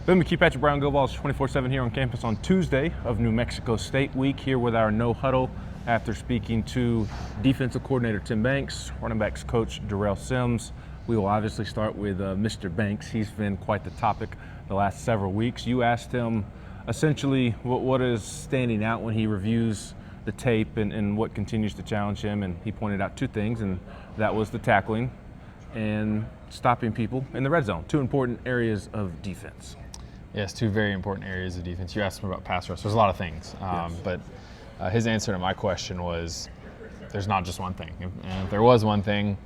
Bill McKee, Patrick Brown, Go Vols 24/7 here on campus on Tuesday of New Mexico State Week, here with our No-Huddle after speaking to defensive coordinator Tim Banks, running backs coach Darrell Sims. We will obviously start with Mr. Banks. He's been quite the topic the last several weeks. You asked him essentially what is standing out when he reviews the tape and what continues to challenge him, and he pointed out two things, and that was the tackling and stopping people in the red zone, two important areas of defense. Yes, two very important areas of defense. You asked him about pass rush. There's a lot of things, Yes. but his answer to my question was there's not just one thing. And if there was one thing,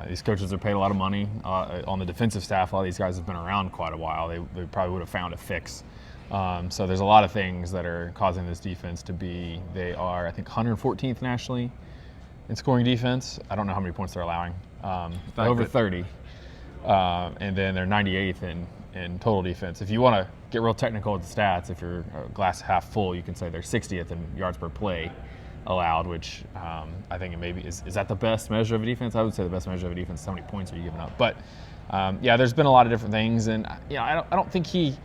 these coaches are paid a lot of money on the defensive staff. A lot of these guys have been around quite a while. They probably would have found a fix. So there's a lot of things that are causing this defense to be, they are, I think, 114th nationally in scoring defense. I don't know how many points they're allowing. Over 30. And then they're 98th in total defense. If you want to get real technical with the stats, if you're glass half full, you can say they're 60th in yards per play allowed, which I think it maybe is that the best measure of a defense? I would say the best measure of a defense is how many points are you giving up. But yeah, there's been a lot of different things, and I don't think he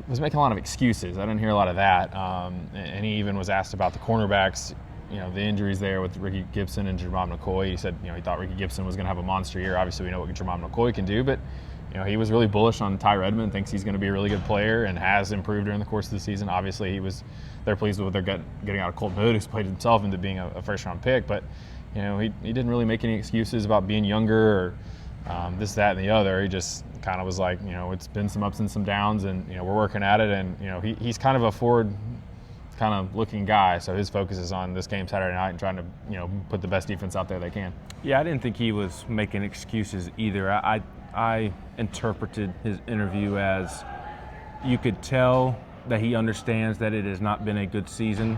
was making a lot of excuses. I didn't hear a lot of that. And he even was asked about the cornerbacks, the injuries there with Ricky Gibson and Jermon McCoy. He said, he thought Ricky Gibson was going to have a monster year. Obviously, we know what Jermon McCoy can do, but he was really bullish on Ty Redmond, thinks he's going to be a really good player and has improved during the course of the season. Obviously, they're pleased with what they're getting out of Colton Hood, who's played himself into being a first-round pick. But, he didn't really make any excuses about being younger or this, that, and the other. He just kind of was like, it's been some ups and some downs, and, we're working at it. And, he's kind of a forward kind of looking guy, so his focus is on this game Saturday night and trying to, put the best defense out there they can. Yeah, I didn't think he was making excuses either. I interpreted his interview as you could tell that he understands that it has not been a good season,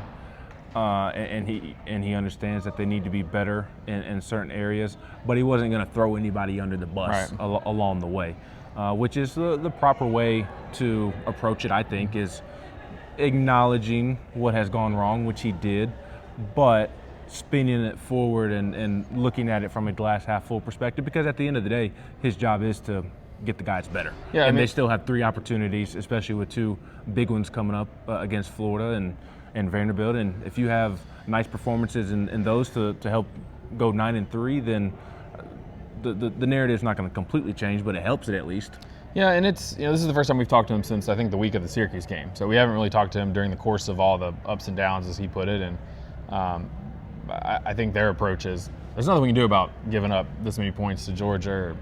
and he understands that they need to be better in certain areas, but he wasn't going to throw anybody under the bus along the way, which is the proper way to approach it, I think, is acknowledging what has gone wrong, which he did, but spinning it forward and looking at it from a glass half full perspective, because at the end of the day, his job is to get the guys better. Yeah, and they still have three opportunities, especially with two big ones coming up against Florida and Vanderbilt. And if you have nice performances in those to help go 9-3, then the narrative's not going to completely change, but it helps it at least. Yeah, and it's this is the first time we've talked to him since I think the week of the Syracuse game. So we haven't really talked to him during the course of all the ups and downs, as he put it. And I think their approach is there's nothing we can do about giving up this many points to Georgia or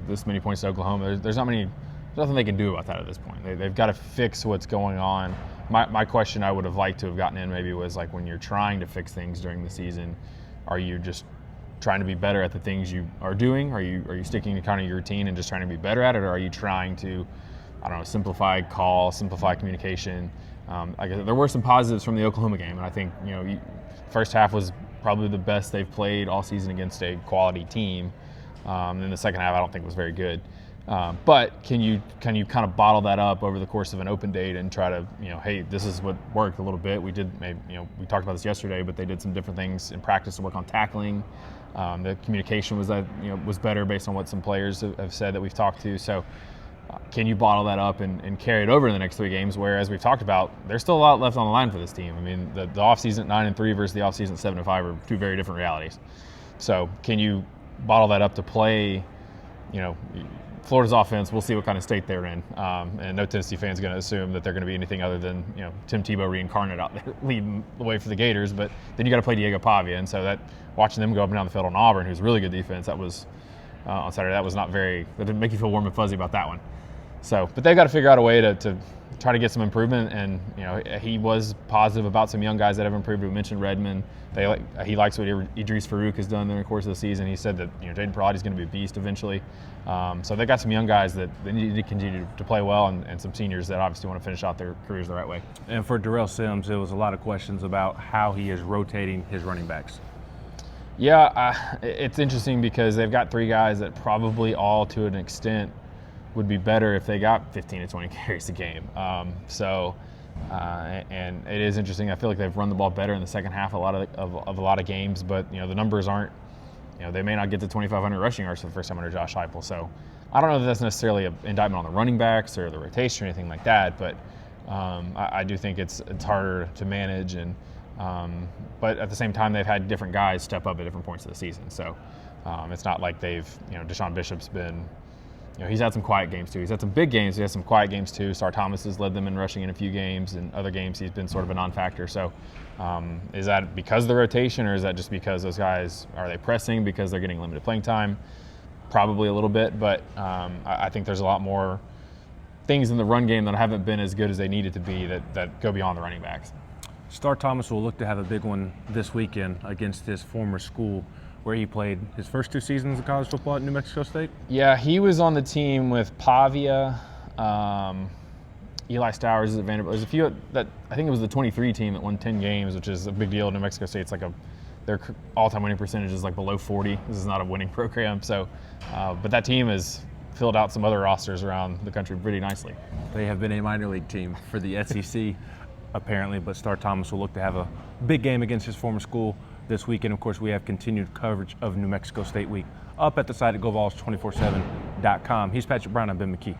this many points to Oklahoma. There's nothing they can do about that at this point. They've got to fix what's going on. My question I would have liked to have gotten in maybe was like, when you're trying to fix things during the season, are you just trying to be better at the things you are doing? Are you sticking to kind of your routine and just trying to be better at it, or are you trying to, simplify call, simplify communication? I guess there were some positives from the Oklahoma game, and I think first half was probably the best they've played all season against a quality team. And the second half I don't think was very good. But can you kind of bottle that up over the course of an open date and try to, hey, this is what worked a little bit. We talked about this yesterday, but they did some different things in practice to work on tackling. The communication was better based on what some players have said that we've talked to. So can you bottle that up and carry it over in the next three games, where, as we've talked about, there's still a lot left on the line for this team. I mean, the offseason at 9-3 versus the offseason at 7-5 are two very different realities. So can you bottle that up to play, Florida's offense? We'll see what kind of state they're in. And no Tennessee fan's going to assume that they're going to be anything other than, Tim Tebow reincarnate out there leading the way for the Gators. But then you got to play Diego Pavia. And so that watching them go up and down the field on Auburn, who's really good defense, that was on Saturday, that didn't make you feel warm and fuzzy about that one. So, but they've got to figure out a way to try to get some improvement. And, he was positive about some young guys that have improved. We mentioned Redmond. He likes what Idris Farouk has done during the course of the season. He said that, Jaden Parati's going to be a beast eventually. So they've got some young guys that they need to continue to play well, and some seniors that obviously want to finish out their careers the right way. And for Darrell Sims, there was a lot of questions about how he is rotating his running backs. Yeah, it's interesting because they've got three guys that probably all, to an extent, would be better if they got 15 to 20 carries a game. And it is interesting. I feel like they've run the ball better in the second half of a lot of games, but the numbers aren't. They may not get to 2,500 rushing yards for the first time under Josh Heupel. So I don't know if that's necessarily an indictment on the running backs or the rotation or anything like that, but I do think it's harder to manage, and but at the same time, they've had different guys step up at different points of the season. So it's not like Deshaun Bishop's been, he's had some quiet games too. He's had some big games. He has some quiet games too. Star Thomas has led them in rushing in a few games, and other games he's been sort of a non-factor. So is that because of the rotation, or is that just because those guys, are they pressing because they're getting limited playing time? Probably a little bit, but I think there's a lot more things in the run game that haven't been as good as they needed to be that go beyond the running backs. Star Thomas will look to have a big one this weekend against his former school, where he played his first 2 seasons of college football at New Mexico State. Yeah, he was on the team with Pavia. Eli Stowers is at Vanderbilt. There's a few that I think it was the 23 team that won 10 games, which is a big deal. New Mexico State's like their all-time winning percentage is like below 40. This is not a winning program, so but that team has filled out some other rosters around the country pretty nicely. They have been a minor league team for the SEC, apparently, but Star Thomas will look to have a big game against his former school this weekend. Of course, we have continued coverage of New Mexico State Week up at the site at GoVols247.com. He's Patrick Brown. I've been McKee.